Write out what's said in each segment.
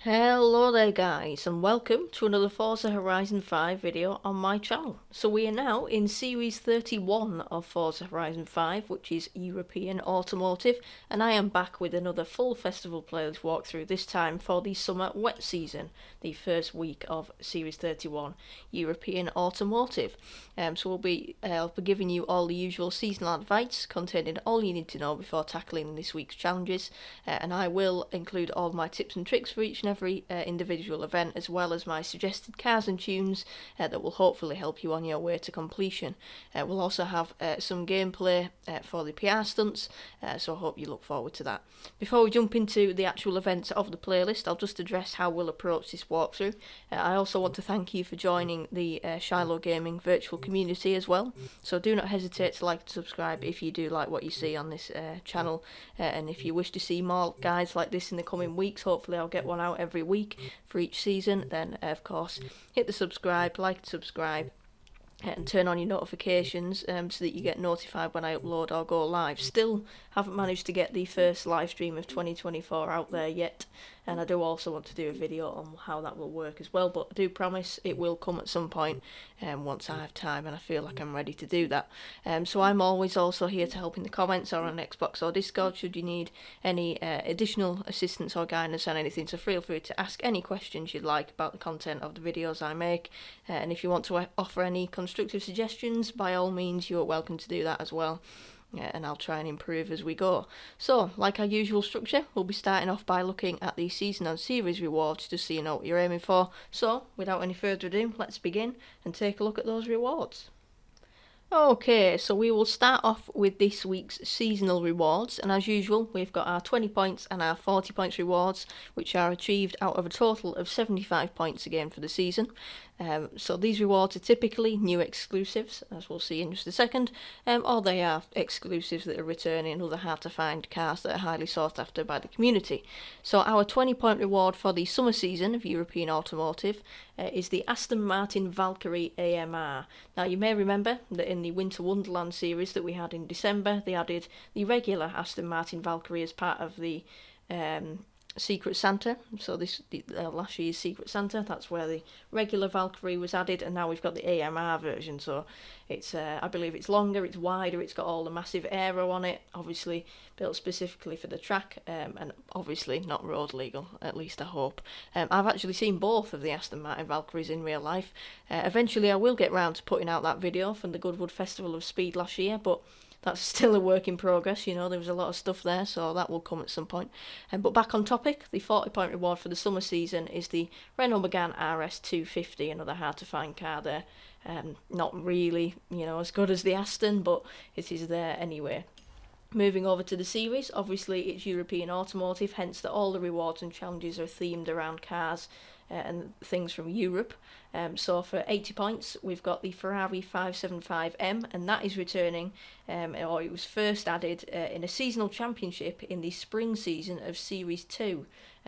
Hello there guys, and welcome to another Forza Horizon 5 video on my channel. So we are now in Series 31 of Forza Horizon 5, which is European Automotive, and I am back with another full festival playlist walkthrough, this time for the summer wet season, the first week of Series 31 European Automotive. I'll be giving you all the usual seasonal advice containing all you need to know before tackling this week's challenges, and I will include all my tips and tricks for each and every individual event, as well as my suggested cars and tunes that will hopefully help you on your way to completion. We'll also have some gameplay for the PR Stunts, so I hope you look forward to that. Before we jump into the actual events of the playlist, I'll just address how we'll approach this walkthrough. I also want to thank you for joining the Shylo Gaming virtual community as well, so do not hesitate to like and subscribe if you do like what you see on this channel, and if you wish to see more guides like this in the coming weeks, hopefully I'll get one out every week for each season, then of course hit the subscribe, like and subscribe, and turn on your notifications so that you get notified when I upload or go live. Still haven't managed to get the first live stream of 2024 out there yet, and I do also want to do a video on how that will work as well, but I do promise it will come at some point once I have time and I feel like I'm ready to do that. So I'm always also here to help in the comments or on Xbox or Discord should you need any additional assistance or guidance on anything, so feel free to ask any questions you'd like about the content of the videos I make, and if you want to offer any constructive suggestions, by all means you're welcome to do that as well. And I'll try and improve as we go. So, like our usual structure, we'll be starting off by looking at the season and series rewards just so you know what you're aiming for. So, without any further ado, let's begin and take a look at those rewards. Okay, so we will start off with this week's seasonal rewards, and as usual we've got our 20 points and our 40 points rewards, which are achieved out of a total of 75 points again for the season. So these rewards are typically new exclusives, as we'll see in just a second, or they are exclusives that are returning other hard to find cars that are highly sought after by the community. So our 20 point reward for the summer season of European Automotive is the Aston Martin Valkyrie AMR. Now you may remember that in the Winter Wonderland series that we had in December, they added the regular Aston Martin Valkyrie as part of the Secret Santa. So this last year's Secret Santa, that's where the regular Valkyrie was added, and now we've got the AMR version. So it's I believe it's longer, it's wider, it's got all the massive aero on it, obviously built specifically for the track, and obviously not road legal, at least I hope. I've actually seen both of the Aston Martin Valkyries in real life. Eventually I will get round to putting out that video from the Goodwood Festival of Speed last year, but that's still a work in progress, you know, there was a lot of stuff there, so that will come at some point. But back on topic, the 40 point reward for the summer season is the Renault Megane RS 250, another hard to find car there. Not really, you know, as good as the Aston, but it is there anyway. Moving over to the series, obviously it's European Automotive, hence that all the rewards and challenges are themed around cars and things from Europe. So for 80 points we've got the Ferrari 575M, and that is returning, or it was first added in a seasonal championship in the spring season of Series 2.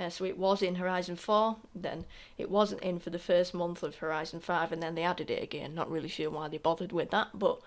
So it was in Horizon 4, then it wasn't in for the first month of Horizon 5, and then they added it again. Not really sure why they bothered with that, but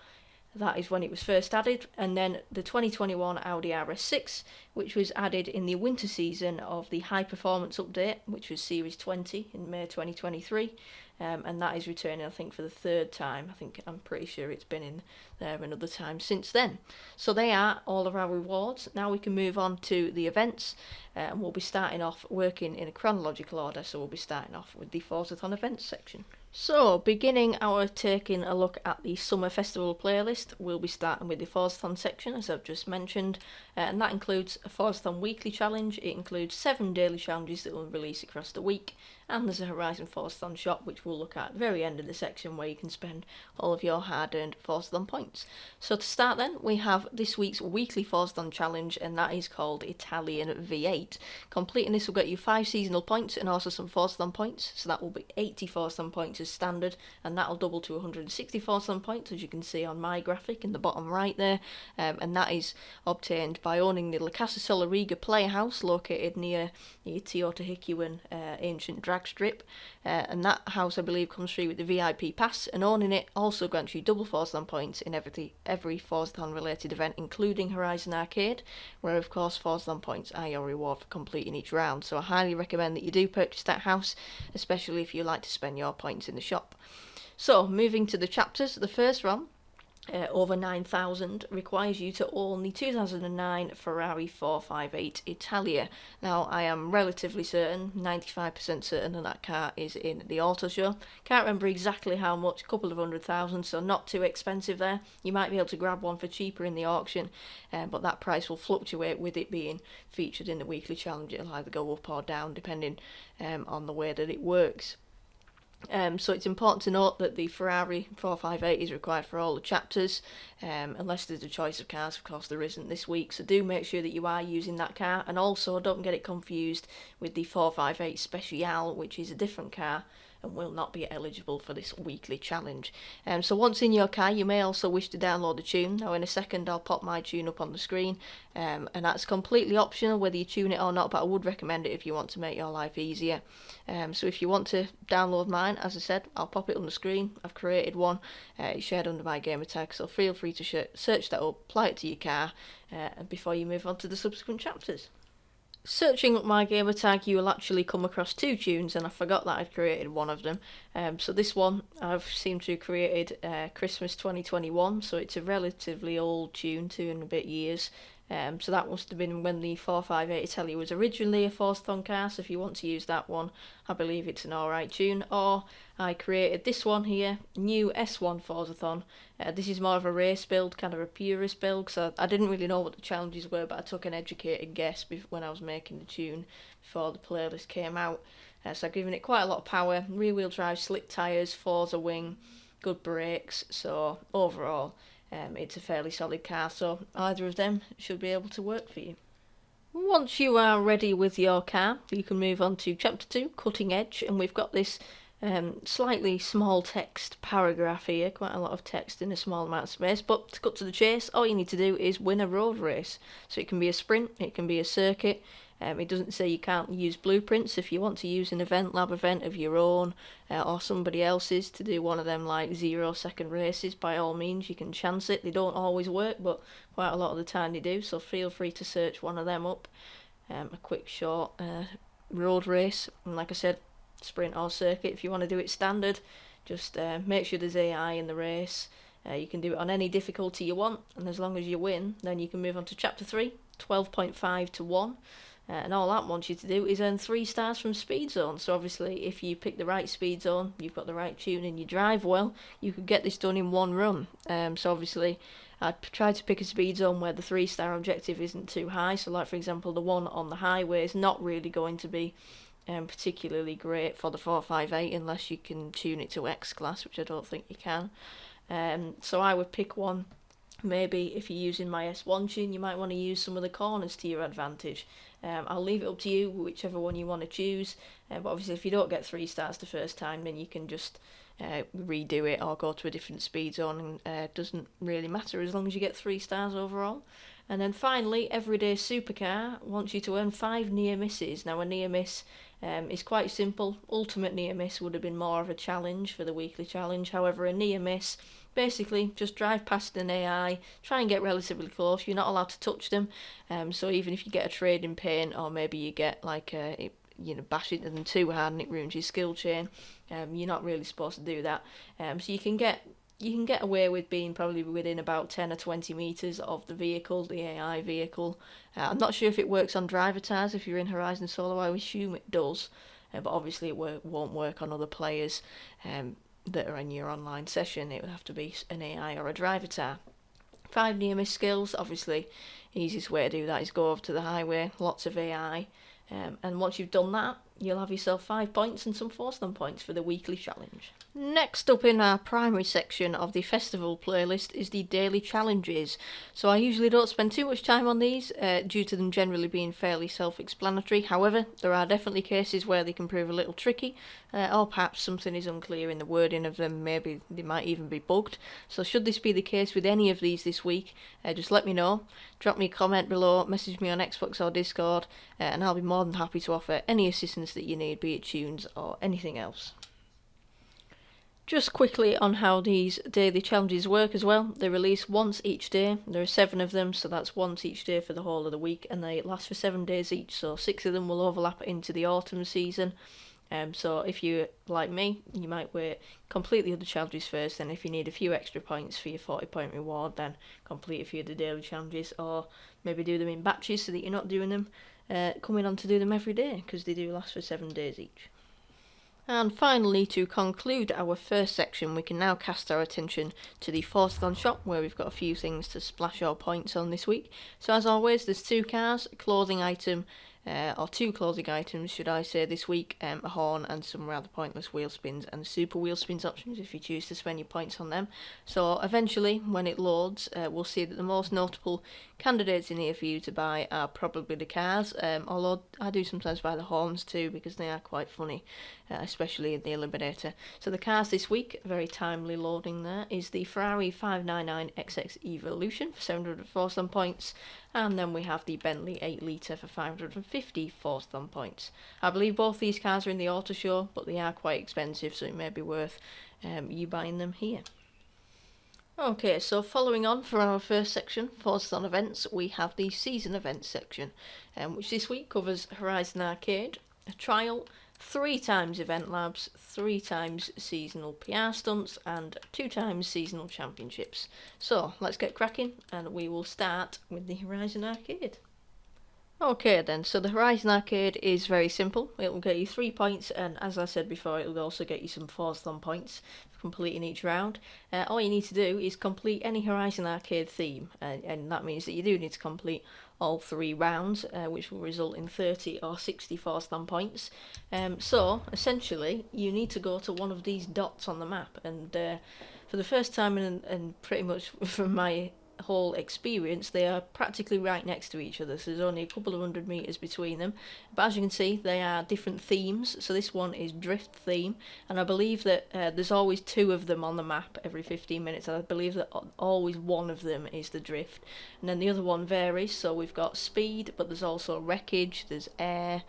that is when it was first added. And then the 2021 Audi RS6, which was added in the winter season of the High Performance update, which was Series 20 in May 2023. And that is returning, I think, for the third time. I'm pretty sure it's been in there another time since then. So they are all of our rewards. Now we can move on to the events, and we'll be starting off working in a chronological order. So we'll be starting off with the Forzathon events section. So, beginning our taking a look at the summer festival playlist, we'll be starting with the Forzathon section, as I've just mentioned, and that includes a Forzathon weekly challenge. It includes 7 daily challenges that will release across the week, and there's a Horizon Forzathon shop, which we'll look at the very end of the section, where you can spend all of your hard-earned Forzathon points. So to start then, we have this week's weekly Forzathon challenge, and that is called Italian V8. Completing this will get you 5 seasonal points and also some Forzathon points, so that will be 80 Forzathon points as standard, and that'll double to 160 Forzathon points, as you can see on my graphic in the bottom right there, and that is obtained by owning the La Casa Solariga Playhouse, located near the Toyota Hikuan Ancient Dragon drag strip, and that house I believe comes free with the VIP pass, and owning it also grants you double Forzathon points in every Forzathon related event, including Horizon Arcade, where of course Forzathon points are your reward for completing each round. So I highly recommend that you do purchase that house, especially if you like to spend your points in the shop. So moving to the chapters, the first one, over 9,000, requires you to own the 2009 Ferrari 458 Italia. Now, I am relatively certain, 95% certain, that car is in the auto show. Can't remember exactly how much, couple of 100,000, so not too expensive there. You might be able to grab one for cheaper in the auction, but that price will fluctuate with it being featured in the weekly challenge. It'll either go up or down depending on the way that it works. So it's important to note that the Ferrari 458 is required for all the chapters, unless there's a choice of cars. Of course there isn't this week, so do make sure that you are using that car, and also don't get it confused with the 458 Special, which is a different car and will not be eligible for this weekly challenge. So once in your car, you may also wish to download the tune. Now in a second I'll pop my tune up on the screen, and that's completely optional whether you tune it or not, but I would recommend it if you want to make your life easier. So if you want to download mine, as I said, I'll pop it on the screen. I've created one, it's shared under my gamertag, so feel free to search that up, apply it to your car, before you move on to the subsequent chapters. Searching up my gamertag, you will actually come across two tunes, and I forgot that I'd created one of them. So this one I've seemed to have created Christmas 2021, so it's a relatively old tune, 2 and a bit years. So that must have been when the 458 Italia was originally a Forzathon car, so if you want to use that one, I believe it's an alright tune. Or I created this one here, new S1 Forzathon. This is more of a race build, kind of a purist build, because I didn't really know what the challenges were, but I took an educated guess when I was making the tune before the playlist came out. So I've given it quite a lot of power, rear wheel drive, slick tyres, Forza wing, good brakes, so overall it's a fairly solid car, so either of them should be able to work for you. Once you are ready with your car, you can move on to Chapter 2, Cutting Edge, and we've got this slightly small text paragraph here, quite a lot of text in a small amount of space, but to cut to the chase, all you need to do is win a road race. So it can be a sprint, it can be a circuit. It doesn't say you can't use blueprints. If you want to use an EventLab event of your own or somebody else's to do one of them like 0-second races, by all means you can chance it. They don't always work, but quite a lot of the time they do, so feel free to search one of them up. A quick short road race, and like I said, sprint or circuit. If you want to do it standard, just make sure there's AI in the race. You can do it on any difficulty you want, and as long as you win, then you can move on to Chapter 3, 12.5 to 1. And all that wants you to do is earn 3 stars from Speed Zone. So obviously if you pick the right Speed Zone, you've got the right tune and you drive well, you could get this done in one run. So obviously I'd try to pick a Speed Zone where the 3-star objective isn't too high. So like for example the one on the highway is not really going to be particularly great for the 458 unless you can tune it to X class, which I don't think you can. So I would pick one. Maybe if you're using my S1 tune, you might want to use some of the corners to your advantage. I'll leave it up to you, whichever one you want to choose. But obviously if you don't get 3 stars the first time, then you can just redo it or go to a different speed zone, and it doesn't really matter as long as you get 3 stars overall. And then finally, Everyday Supercar wants you to earn 5 near misses. Now a near miss is quite simple. Ultimate near miss would have been more of a challenge for the weekly challenge. However, a near miss, basically just drive past an AI, try and get relatively close. You're not allowed to touch them, so even if you get a trade in paint, or maybe you get like bash into them too hard and it ruins your skill chain, you're not really supposed to do that. So you can get away with being probably within about 10 or 20 metres of the vehicle, the AI vehicle. I'm not sure if it works on driver tires if you're in Horizon Solo. I assume it does, but obviously it won't work on other players that are in your online session. It would have to be an AI or a driver tire. 5 near miss skills, obviously easiest way to do that is go over to the highway, lots of AI, and once you've done that, you'll have yourself 5 points and some Forzathon points for the weekly challenge. Next up in our primary section of the festival playlist is the daily challenges. So I usually don't spend too much time on these due to them generally being fairly self-explanatory. However, there are definitely cases where they can prove a little tricky, or perhaps something is unclear in the wording of them, maybe they might even be bugged. So should this be the case with any of these this week, just let me know. Drop me a comment below, message me on Xbox or Discord, and I'll be more than happy to offer any assistance points that you need, be it tunes or anything else. Just quickly on how these daily challenges work as well. They release once each day. There are 7 of them, so that's once each day for the whole of the week, and they last for 7 days each, so 6 of them will overlap into the autumn season. So if you, like me, you might complete the other challenges first, then if you need a few extra points for your 40-point reward, then complete a few of the daily challenges, or maybe do them in batches so that you're not doing them coming on to do them every day, because they do last for 7 days each. And finally, to conclude our first section, we can now cast our attention to the Forzathon shop, where we've got a few things to splash our points on this week. So as always, there's 2 cars, a clothing item, or 2 clothing items, should I say, this week, a horn and some rather pointless wheel spins and super wheel spins options if you choose to spend your points on them. So eventually, when it loads, we'll see that the most notable candidates in here for you to buy are probably the cars, although I do sometimes buy the horns too, because they are quite funny, especially in the Eliminator. So the cars this week, very timely loading there, is the Ferrari 599XX Evolution for 704 points, and then we have the Bentley 8 litre for 550 Forzathon points. I believe both these cars are in the auto show, but they are quite expensive, so it may be worth you buying them here. Okay, so following on for our first section, Forzathon events, we have the season events section, which this week covers Horizon Arcade, a trial, 3 times EventLabs, 3 times seasonal PR Stunts, and 2 times seasonal championships. So let's get cracking, and we will start with the Horizon Arcade. Okay then, so the Horizon Arcade is very simple. It will get you 3 points, and as I said before, it will also get you some Forzathon points for completing each round. All you need to do is complete any Horizon Arcade theme, and that means that you do need to complete all 3 rounds, which will result in 30 or 60 Forzathon points. So essentially, you need to go to one of these dots on the map, and for the first time, and pretty much from my whole experience, they are practically right next to each other, so there's only a couple of 100 meters between them, but as you can see, they are different themes. So this one is drift theme, and I believe that there's always 2 of them on the map every 15 minutes, and I believe that always one of them is the drift, and then the other one varies. So we've got speed, but there's also wreckage, there's air,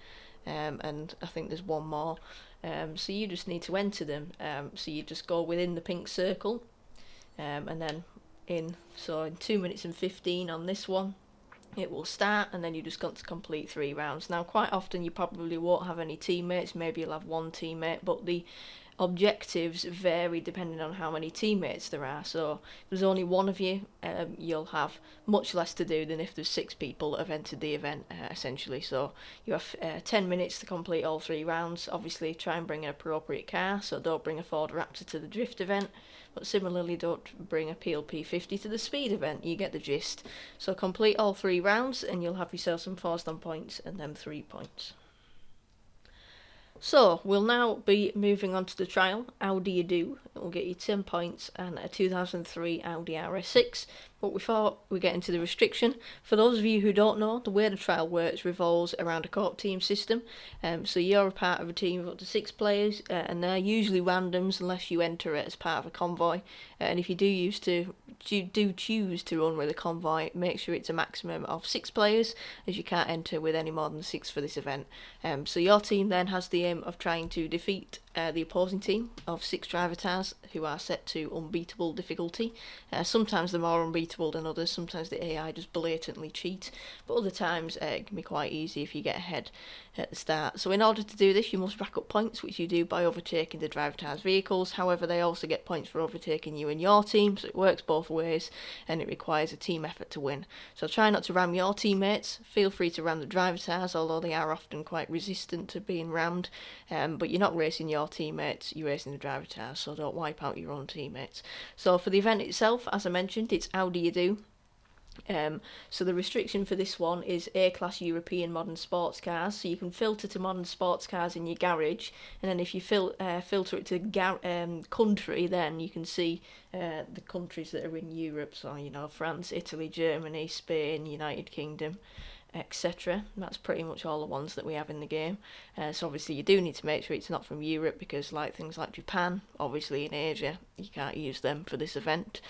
and I think there's one more. So you just need to enter them. So you just go within the pink circle, and then in 2 minutes and 15 on this one it will start, and then you just got to complete 3 rounds. Now quite often you probably won't have any teammates, maybe you'll have 1 teammate, but the objectives vary depending on how many teammates there are. So if there's only 1 of you, you'll have much less to do than if there's 6 people that have entered the event, essentially. So you have 10 minutes to complete all 3 rounds. Obviously try and bring an appropriate car, so don't bring a Ford Raptor to the drift event, but similarly don't bring a PLP 50 to the speed event. You get the gist. So complete all 3 rounds and you'll have yourself some Forzathon points and then 3 points. So we'll now be moving on to the trial. How do you do? It will get you 10 points and a 2003 Audi RS6. But before we get into the restriction, for those of you who don't know, the way the trial works revolves around a co-op team system. So you're a part of a team of up to 6 players, and they're usually randoms unless you enter it as part of a convoy. And if you do choose to run with a convoy, make sure it's a maximum of 6 players, as you can't enter with any more than 6 for this event. So your team then has the aim of trying to defeat the opposing team of 6 driver tars who are set to unbeatable difficulty. Sometimes they're more unbeatable than others, sometimes the AI just blatantly cheat, but other times it can be quite easy if you get ahead at the start. So in order to do this, you must rack up points, which you do by overtaking the driver tars vehicles. However, they also get points for overtaking you and your team, so it works both ways, and it requires a team effort to win. So try not to ram your teammates. Feel free to ram the driver tars, although they are often quite resistant to being rammed, but you're not racing your teammates, you're racing the driver tars, so don't wipe out your own teammates. So for the event itself, as I mentioned, it's how do you do. So the restriction for this one is A-class European modern sports cars, so you can filter to modern sports cars in your garage, and then if you filter it to country, then you can see the countries that are in Europe, so France, Italy, Germany, Spain, United Kingdom, etc. That's pretty much all the ones that we have in the game. So obviously you do need to make sure it's not from Europe, because like things like Japan, obviously in Asia, you can't use them for this event.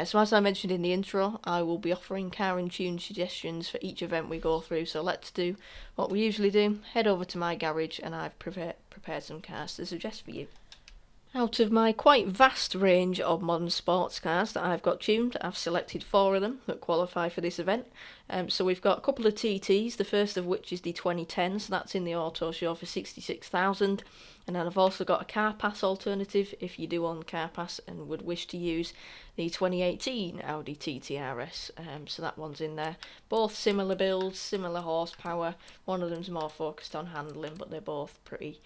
So as I mentioned in the intro, I will be offering car and tune suggestions for each event we go through. So let's do what we usually do, head over to my garage, and I've prepared some cars to suggest for you. Out of my quite vast range of modern sports cars that I've got tuned, I've selected 4 of them that qualify for this event. So we've got a couple of TTs, the first of which is the 2010, so that's in the auto show for 66,000. And then I've also got a car pass alternative if you do own car pass and would wish to use the 2018 Audi TT RS. So that one's in there. Both similar builds, similar horsepower. One of them's more focused on handling, but they're both pretty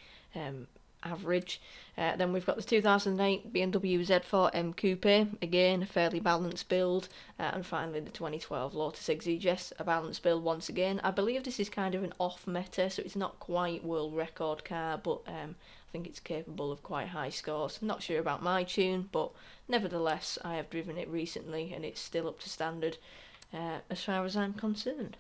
average. Then we've got the 2008 BMW Z4 M Coupe, again a fairly balanced build, and finally the 2012 Lotus Exige, a balanced build once again. I believe this is kind of an off meta, so it's not quite world record car, but I think it's capable of quite high scores. I'm not sure about my tune, but nevertheless I have driven it recently and it's still up to standard as far as I'm concerned.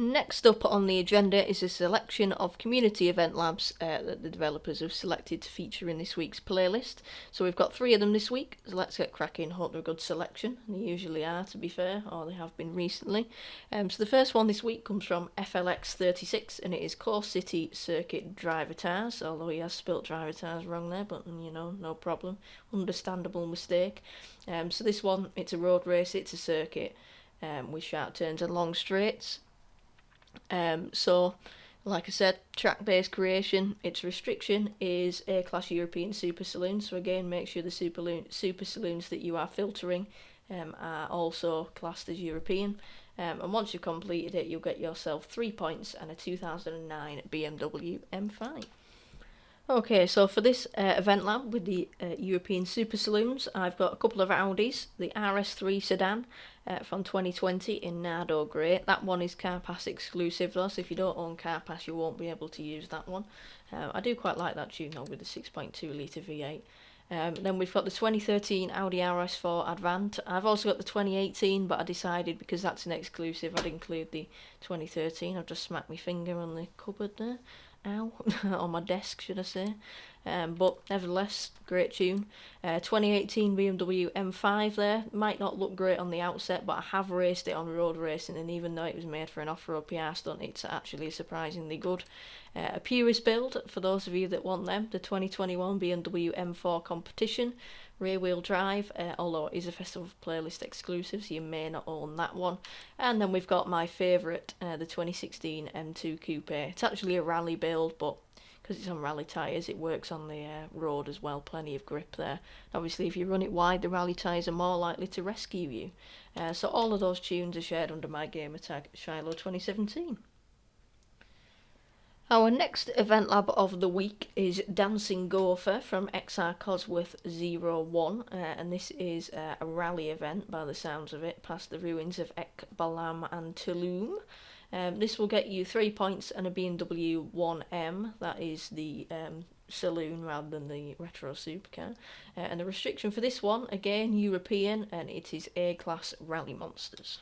Next up on the agenda is a selection of community event labs that the developers have selected to feature in this week's playlist. So we've got 3 of them this week, so let's get cracking. Hope they're a good selection. They usually are, to be fair, or they have been recently. So the first one this week comes from FLX36, and it is Core City Circuit Driver Tires, although he has spelt driver tires wrong there, but you know, no problem. Understandable mistake. So this one, it's a road race, it's a circuit with sharp turns and long straights. So, like I said, track-based creation. Its restriction is A-class European super saloons. So again, make sure the super saloons that you are filtering are also classed as European. And once you've completed it, you'll get yourself 3 points and a 2009 BMW M5. Okay, so for this event lab with the European Super Saloons, I've got a couple of Audis. The RS3 sedan from 2020 in Nardo Grey. That one is Car Pass exclusive though, so if you don't own Car Pass you won't be able to use that one. I do quite like that tune though with the 6.2 litre V8. Then we've got the 2013 Audi RS4 Advant. I've also got the 2018, but I decided because that's an exclusive I'd include the 2013. I've just smacked my finger on the cupboard there. Ow, on my desk should I say. But nevertheless, great tune. 2018 BMW M5 there. Might not look great on the outset, but I have raced it on road racing, and even though it was made for an off-road PR stunt, it's actually surprisingly good. A purist build, for those of you that want them, the 2021 BMW M4 Competition. Rear-wheel drive, although it is a Festival Playlist exclusive, so you may not own that one. And then we've got my favourite, the 2016 M2 Coupe. It's actually a rally build, but because it's on rally tyres, it works on the road as well, plenty of grip there. Obviously, if you run it wide, the rally tyres are more likely to rescue you. So all of those tunes are shared under my gamer tag, Shylo 2017. Our next event lab of the week is Dancing Gopher from XR Cosworth 01, and this is a rally event by the sounds of it, past the ruins of Ekbalam and Tulum. This will get you 3 points and a BMW 1M, that is the saloon rather than the retro supercar. And the restriction for this one, again European, and it is A-class Rally Monsters.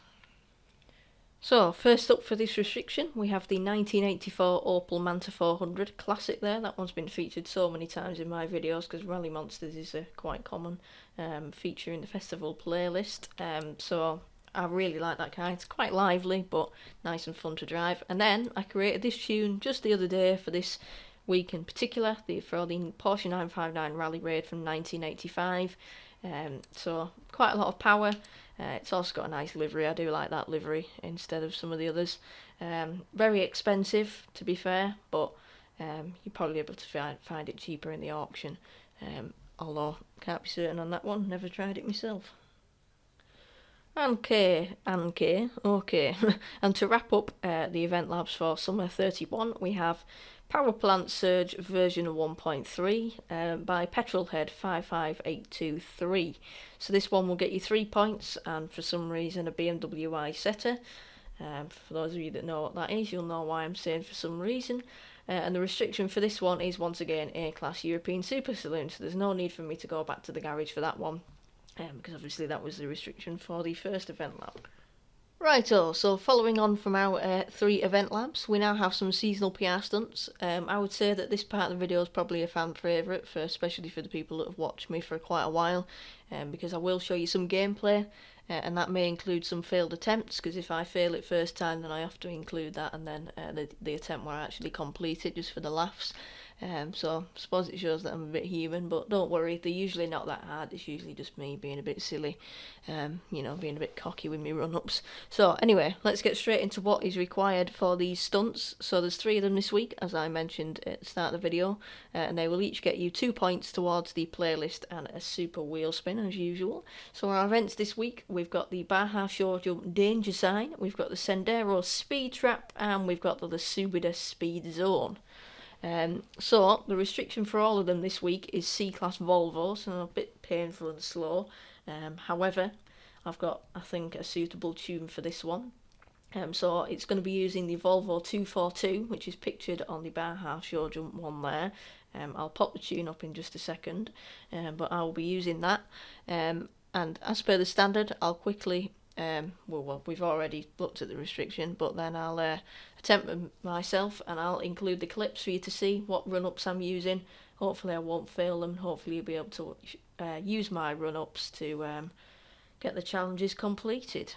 So, first up for this restriction, we have the 1984 Opel Manta 400 Classic there. That one's been featured so many times in my videos because Rally Monsters is a quite common feature in the festival playlist. So, I really like that car. It's quite lively, but nice and fun to drive. And then, I created this tune just the other day for this week in particular, for the Porsche 959 Rally Raid from 1985. So, quite a lot of power. It's also got a nice livery. I do like that livery instead of some of the others. Very expensive, to be fair, but you're probably able to find it cheaper in the auction. Although, can't be certain on that one. Never tried it myself. Okay. And to wrap up the event labs for Summer 31, we have Power Plant Surge version 1.3 by Petrolhead 55823. So this one will get you 3 points and for some reason a BMW i7. For those of you that know what that is, you'll know why I'm saying for some reason. And the restriction for this one is once again A-class European Super Saloon, so there's no need for me to go back to the garage for that one. Because obviously that was the restriction for the first event lab. Righto, so following on from our 3 event labs, we now have some seasonal PR stunts. I would say that this part of the video is probably a fan favourite, especially for the people that have watched me for quite a while, because I will show you some gameplay, and that may include some failed attempts, because if I fail it first time then I have to include that, and then the attempt where I actually complete it just for the laughs. So I suppose it shows that I'm a bit human, but don't worry, they're usually not that hard. It's usually just me being a bit silly, being a bit cocky with my run-ups. So anyway, let's get straight into what is required for these stunts. So there's 3 of them this week, as I mentioned at the start of the video, and they will each get you 2 points towards the playlist and a super wheel spin as usual. So our events this week, we've got the Baja Shore Jump Danger Sign, we've got the Sendero Speed Trap, and we've got the Subida Speed Zone. So the restriction for all of them this week is C-Class Volvo, so a bit painful and slow. However, I've got, I think, a suitable tune for this one. So it's going to be using the Volvo 242, which is pictured on the Baja Shore Jump one there. I'll pop the tune up in just a second, but I will be using that. And as per the standard, I'll quickly we've already looked at the restriction, but then I'll attempt them myself, and I'll include the clips for you to see what run-ups I'm using. Hopefully I won't fail them. Hopefully you'll be able to use my run-ups to get the challenges completed.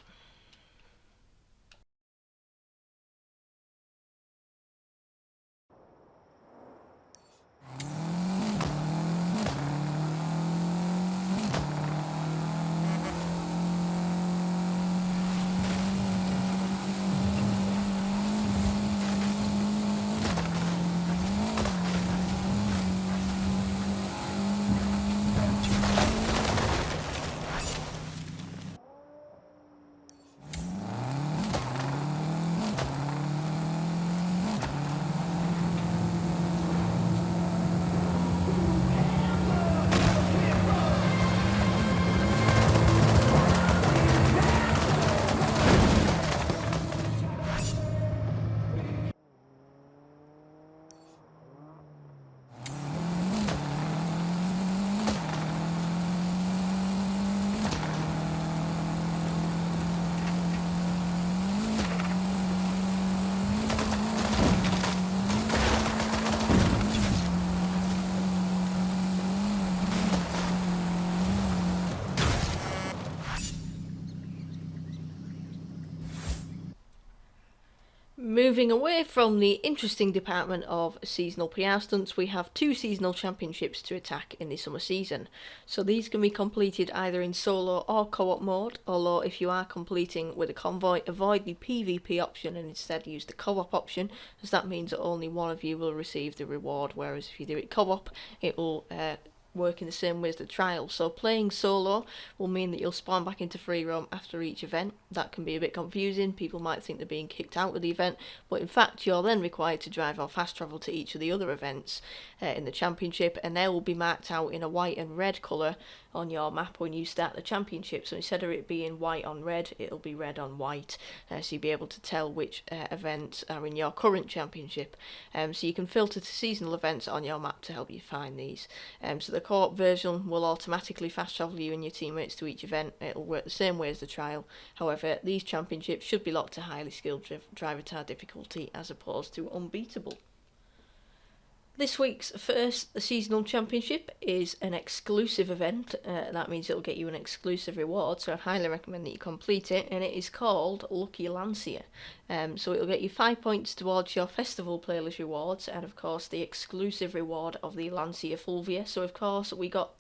Moving away from the interesting department of seasonal PR stunts, we have 2 seasonal championships to attack in the summer season. So these can be completed either in solo or co-op mode, although if you are completing with a convoy, avoid the PvP option and instead use the co-op option, as that means that only one of you will receive the reward, whereas if you do it co-op, it will work in the same way as the trial. So playing solo will mean that you'll spawn back into free roam after each event. That can be a bit confusing. People might think they're being kicked out of the event, but in fact you're then required to drive or fast travel to each of the other events in the championship, and they will be marked out in a white and red colour on your map when you start the championship. So instead of it being white on red, it'll be red on white, so you'll be able to tell which events are in your current championship. So you can filter to seasonal events on your map to help you find these. So the co-op version will automatically fast travel you and your teammates to each event. It'll work the same way as the trial. However, these championships should be locked to highly skilled driver tar difficulty as opposed to unbeatable. This week's first seasonal championship is an exclusive event. That means it'll get you an exclusive reward, so I highly recommend that you complete it, and it is called Lucky Lancia. So it'll get you 5 points towards your festival playlist rewards, and of course the exclusive reward of the Lancia Fulvia. So of course we got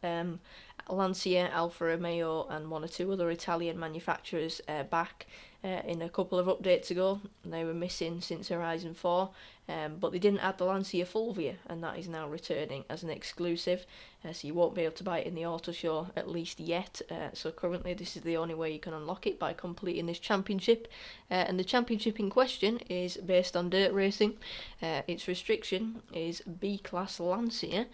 Lancia, Alfa Romeo and 1 or 2 other Italian manufacturers back in a couple of updates ago. They were missing since Horizon 4, but they didn't add the Lancia Fulvia, and that is now returning as an exclusive, so you won't be able to buy it in the auto show, at least yet. So currently this is the only way you can unlock it, by completing this championship, and the championship in question is based on dirt racing. Its restriction is B-Class Lancia,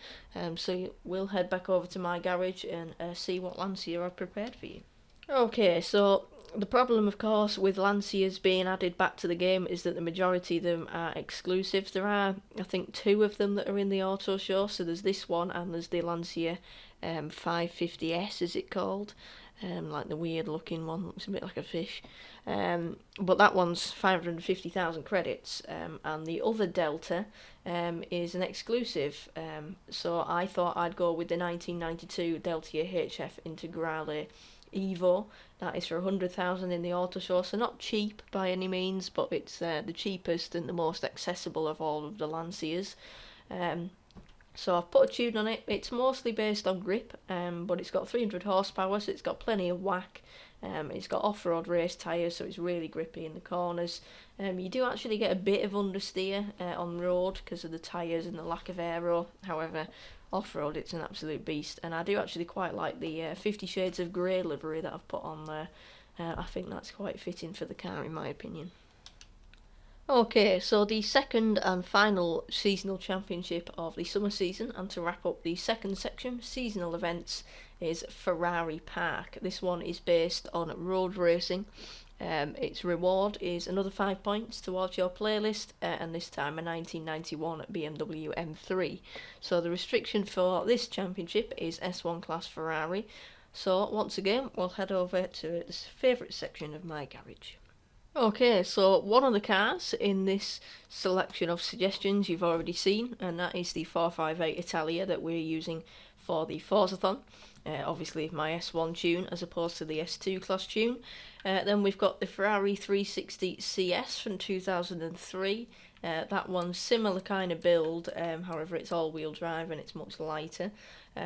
so we'll head back over to my garage and see what Lancia I've prepared for you. Okay, so the problem, of course, with Lancias being added back to the game is that the majority of them are exclusives. There are, I think, 2 of them that are in the auto show. So there's this one and there's the Lancia 550S, is it called? like the weird looking one, looks a bit like a fish. But that one's 550,000 credits, and the other Delta is an exclusive. So I thought I'd go with the 1992 Delta HF Integrale Evo. That is for 100,000 in the auto show, so not cheap by any means, but it's the cheapest and the most accessible of all of the Lancias. So I've put a tune on it. It's mostly based on grip, but it's got 300 horsepower, so it's got plenty of whack. It's got off-road race tyres, so it's really grippy in the corners. You do actually get a bit of understeer on road because of the tyres and the lack of aero. However, off-road it's an absolute beast, and I do actually quite like the 50 Shades of Grey livery that I've put on there. I think that's quite fitting for the car in my opinion. Okay, so the second and final seasonal championship of the summer season, and to wrap up the second section, seasonal events, is Ferrari Park. This one is based on road racing. Its reward is another 5 points towards your playlist, and this time a 1991 BMW M3. So the restriction for this championship is S1 class Ferrari. So once again, we'll head over to this favourite section of my garage. Okay, so one of the cars in this selection of suggestions you've already seen, and that is the 458 Italia that we're using for the Forzathon. Obviously my S1 tune as opposed to the S2 class tune. Then we've got the Ferrari 360 CS from 2003. That one's similar kind of build, however it's all-wheel drive and it's much lighter.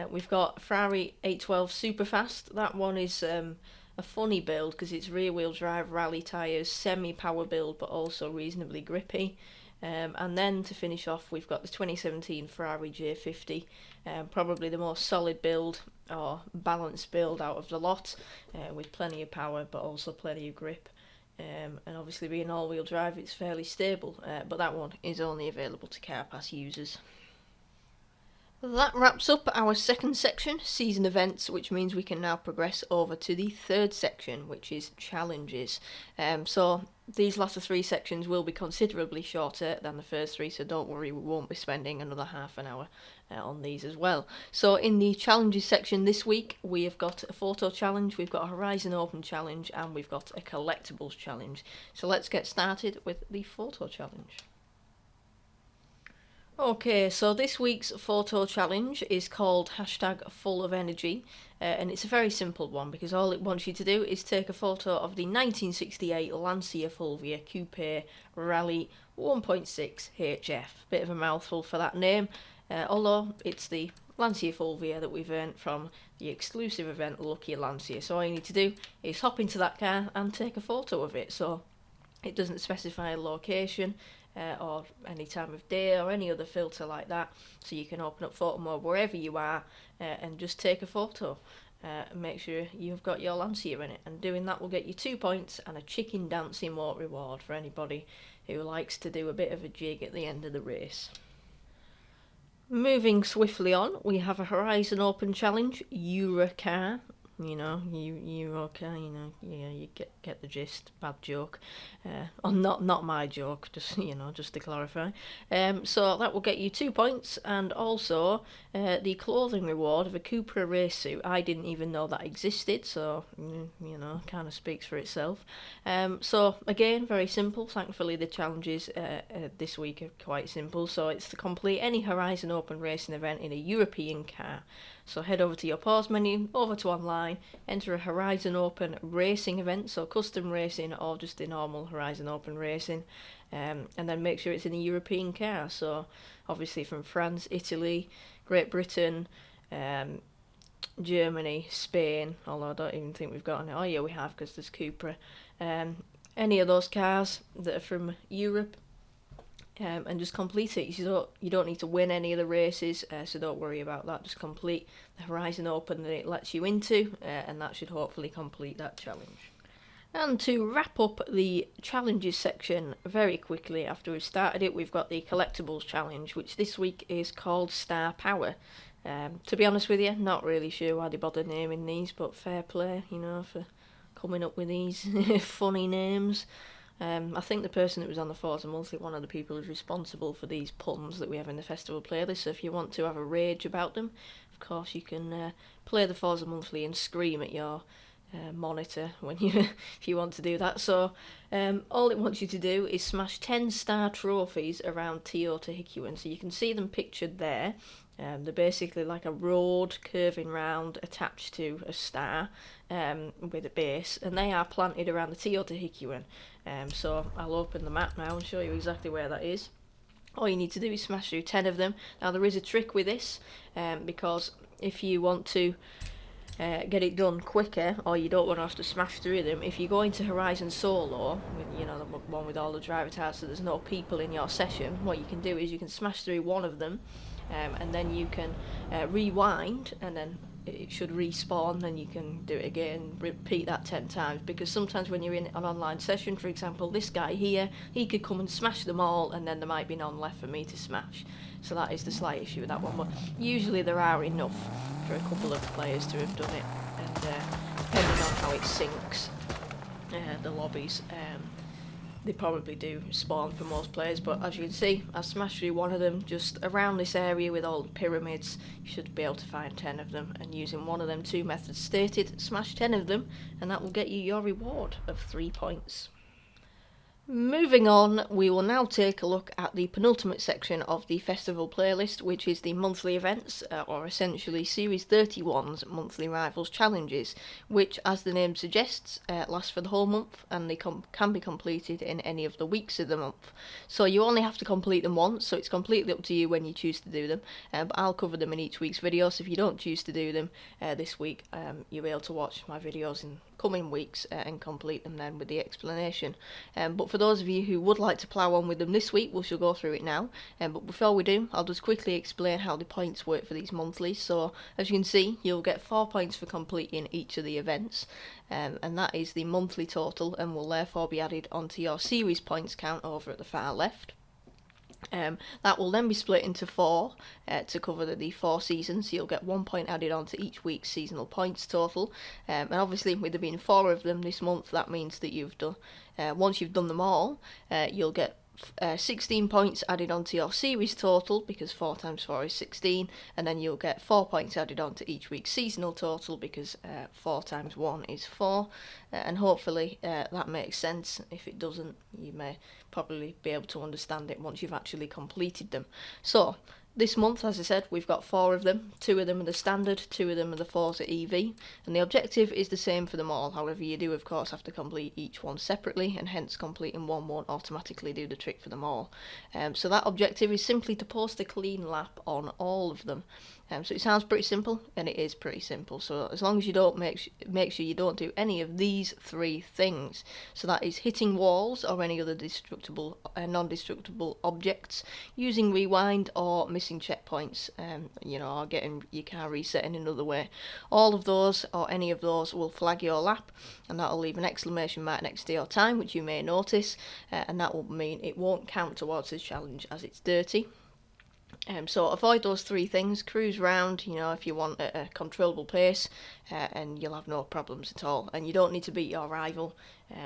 We've got Ferrari 812 Superfast. That one is a funny build because it's rear-wheel drive rally tyres, semi-power build but also reasonably grippy. And then to finish off we've got the 2017 Ferrari J50, probably the most solid build or balanced build out of the lot, with plenty of power but also plenty of grip. And obviously being all-wheel drive it's fairly stable, but that one is only available to car pass users. That wraps up our second section, season events, which means we can now progress over to the third section, which is challenges. So these latter three sections will be considerably shorter than the first three, so don't worry, we won't be spending another half an hour on these as well. So in the challenges section this week, we have got a photo challenge, we've got a Horizon Open challenge, and we've got a Collectibles challenge. So let's get started with the photo challenge. Okay, so this week's photo challenge is called #FullOfEnergy, and it's a very simple one because all it wants you to do is take a photo of the 1968 Lancia Fulvia Coupe Rally 1.6 HF. Bit of a mouthful for that name, although it's the Lancia Fulvia that we've earned from the exclusive event Lucky Lancia. So all you need to do is hop into that car and take a photo of it. So it doesn't specify a location, or any time of day or any other filter like that, so you can open up photo mode wherever you are and just take a photo and make sure you've got your Lancia in it, and doing that will get you 2 points and a chicken dance emote reward for anybody who likes to do a bit of a jig at the end of the race. Moving swiftly on, we have a Horizon Open challenge, Eurocar. You okay, yeah, you get the gist. Bad joke. Or not my joke, just to clarify. So that will get you 2 points, and also the clothing reward of a Cupra race suit. I didn't even know that existed, so kind of speaks for itself. So again, very simple. Thankfully the challenges this week are quite simple. So it's to complete any Horizon Open racing event in a European car. So head over to your pause menu, over to online, enter a Horizon Open racing event, so custom racing or just the normal Horizon Open racing, and then make sure it's in a European car. So obviously from France, Italy, Great Britain, Germany, Spain, although I don't even think we've got any. Oh yeah, we have, because there's Cupra. Any of those cars that are from Europe. And just complete it. You don't need to win any of the races, so don't worry about that. Just complete the Horizon Open that it lets you into, and that should hopefully complete that challenge. And to wrap up the challenges section very quickly after we've started it, we've got the Collectibles challenge, which this week is called Star Power. To be honest with you, not really sure why they bother naming these, but fair play, for coming up with these funny names. I think the person that was on the Forza Monthly, one of the people who's responsible for these puns that we have in the festival playlist, so if you want to have a rage about them, of course you can play the Forza Monthly and scream at your monitor when you if you want to do that. So all it wants you to do is smash 10 star trophies around Toyota Hikuen. So you can see them pictured there. They're basically like a road curving round attached to a star with a base, and they are planted around the Toyota Hikuen. So I'll open the map now and show you exactly where that is. All you need to do is smash through 10 of them. Now there is a trick with this, because if you want to get it done quicker, or you don't want to have to smash through them, if you go into Horizon Solo, you know, the one with all the driver tires, so there's no people in your session, what you can do is you can smash through one of them, and then you can rewind, and then it should respawn, then you can do it again, repeat that 10 times, because sometimes when you're in an online session, for example, this guy here, he could come and smash them all, and then there might be none left for me to smash. So that is the slight issue with that one, but usually there are enough for a couple of players to have done it, and depending on how it syncs, the lobbies, they probably do spawn for most players. But as you can see, I smashed through one of them just around this area with all the pyramids. You should be able to find 10 of them, and using one of them 2 methods stated, smash 10 of them, and that will get you your reward of 3 points. Moving on, we will now take a look at the penultimate section of the festival playlist, which is the monthly events, or essentially Series 31's monthly rivals challenges, which, as the name suggests, last for the whole month, and they can be completed in any of the weeks of the month. So you only have to complete them once, so it's completely up to you when you choose to do them, but I'll cover them in each week's video, so if you don't choose to do them this week, you'll be able to watch my videos in coming weeks and complete them then with the explanation. But for those of you who would like to plough on with them this week, we shall go through it now. But before we do, I'll just quickly explain how the points work for these monthlies. So as you can see, you'll get 4 points for completing each of the events, and that is the monthly total, and will therefore be added onto your series points count over at the far left. That will then be split into 4 to cover the 4 seasons, so you'll get 1 point added onto each week's seasonal points total, and obviously with there being 4 of them this month, that means that you've done, once you've done them all, you'll get 16 points added onto your series total, because 4 times 4 is 16, and then you'll get 4 points added onto each week's seasonal total, because 4 times 1 is 4, and hopefully that makes sense. If it doesn't, you may probably be able to understand it once you've actually completed them. So this month, as I said, we've got 4 of them. 2 of them are the standard, 2 of them are the Forza EV, and the objective is the same for them all. However, you do of course have to complete each one separately, and hence completing one won't automatically do the trick for them all. So that objective is simply to post a clean lap on all of them. So it sounds pretty simple, and it is pretty simple. So as long as you don't make sure you don't do any of these 3 things. So that is hitting walls or any other destructible, non-destructible objects, using rewind, or missing checkpoints, or getting your car reset in another way. All of those, or any of those, will flag your lap, and that'll leave an exclamation mark next to your time, which you may notice, and that will mean it won't count towards this challenge as it's dirty. So avoid those 3 things, cruise round, if you want at a controllable pace, and you'll have no problems at all, and you don't need to beat your rival,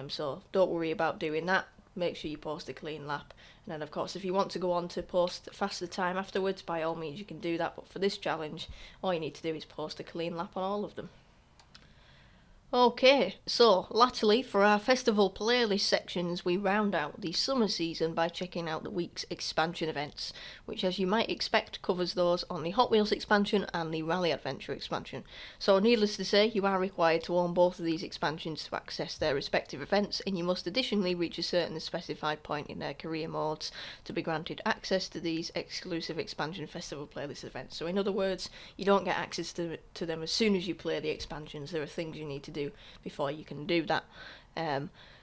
so don't worry about doing that. Make sure you post a clean lap, and then of course if you want to go on to post faster time afterwards, by all means you can do that, but for this challenge all you need to do is post a clean lap on all of them. Okay, so latterly for our festival playlist sections, we round out the summer season by checking out the week's expansion events, which as you might expect covers those on the Hot Wheels expansion and the Rally Adventure expansion. So needless to say, you are required to own both of these expansions to access their respective events, and you must additionally reach a certain specified point in their career modes to be granted access to these exclusive expansion festival playlist events. So in other words, you don't get access to them as soon as you play the expansions. There are things you need to do before you can do that.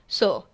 So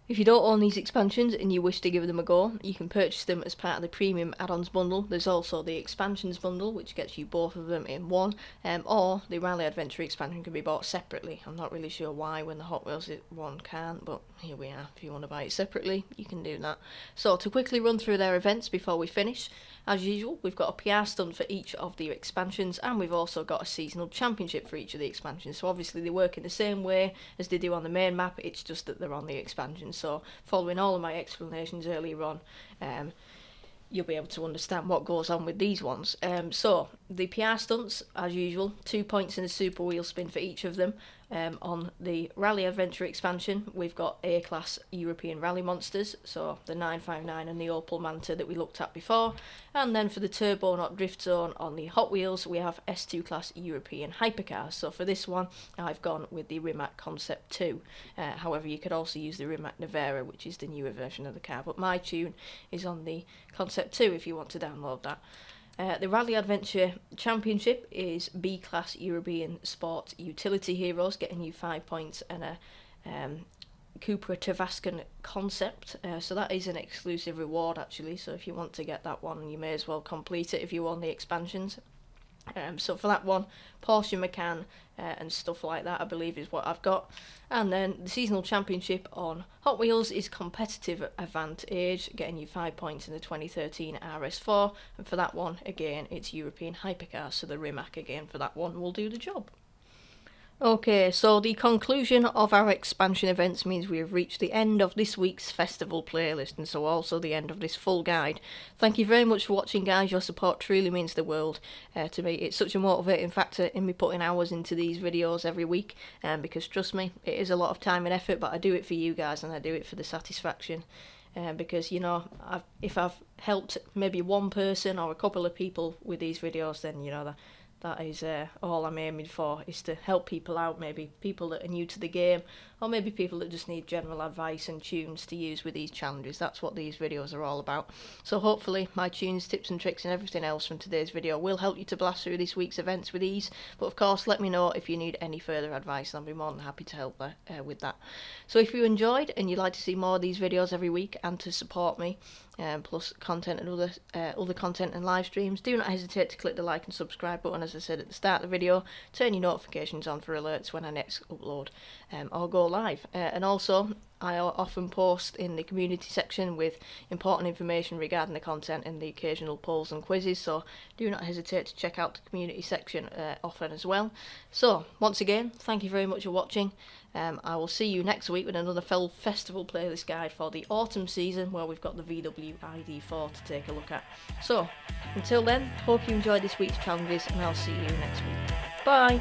if you don't own these expansions and you wish to give them a go, you can purchase them as part of the premium add-ons bundle. There's also the expansions bundle, which gets you both of them in one, or the Rally Adventure expansion can be bought separately. I'm not really sure why when the Hot Wheels one can't, but here we are. If you want to buy it separately, you can do that. So to quickly run through their events before we finish, as usual, we've got a PR stunt for each of the expansions, and we've also got a seasonal championship for each of the expansions. So obviously they work in the same way as they do on the main map, it's just that they're on the expansions. So following all of my explanations earlier on, you'll be able to understand what goes on with these ones. So the PR stunts, as usual, 2 points in a super wheel spin for each of them. On the Rally Adventure expansion, we've got A-Class European Rally Monsters, so the 959 and the Opel Manta that we looked at before. And then for the Turbo Not Drift Zone on the Hot Wheels, we have S2 Class European Hypercars. So for this one, I've gone with the Rimac Concept 2. However, you could also use the Rimac Navara, which is the newer version of the car. But my tune is on the Concept 2 if you want to download that. The Rally Adventure Championship is B-Class European Sport Utility Heroes, getting you 5 points, and a Cupra Tavascan Concept. So that is an exclusive reward actually, so if you want to get that one, you may as well complete it if you own the expansions. So for that one, Porsche Macan and stuff like that, I believe, is what I've got. And then the seasonal championship on Hot Wheels is Competitive Advantage, getting you 5 points in the 2013 RS4. And for that one, again, it's European Hypercars, so the Rimac again for that one will do the job. Okay, so the conclusion of our expansion events means we have reached the end of this week's festival playlist, and so also the end of this full guide. Thank you very much for watching, guys. Your support truly means the world to me. It's such a motivating factor in me putting hours into these videos every week, because trust me, it is a lot of time and effort, but I do it for you guys and I do it for the satisfaction. Because, you know, if I've helped maybe one person or a couple of people with these videos, then, you know, that is all I'm aiming for, is to help people out, maybe people that are new to the game, or maybe people that just need general advice and tunes to use with these challenges. That's what these videos are all about. So hopefully my tunes, tips and tricks and everything else from today's video will help you to blast through this week's events with ease. But of course, let me know if you need any further advice, and I'll be more than happy to help with that. So if you enjoyed and you'd like to see more of these videos every week and to support me, plus content and other content and live streams, do not hesitate to click the like and subscribe button, as I said at the start of the video. Turn your notifications on for alerts when I next upload or go live. And also, I often post in the community section with important information regarding the content and the occasional polls and quizzes, so do not hesitate to check out the community section often as well. So once again, thank you very much for watching. I will see you next week with another festival playlist guide for the autumn season, where we've got the VW ID4 to take a look at. So until then, hope you enjoyed this week's challenges, and I'll see you next week. Bye!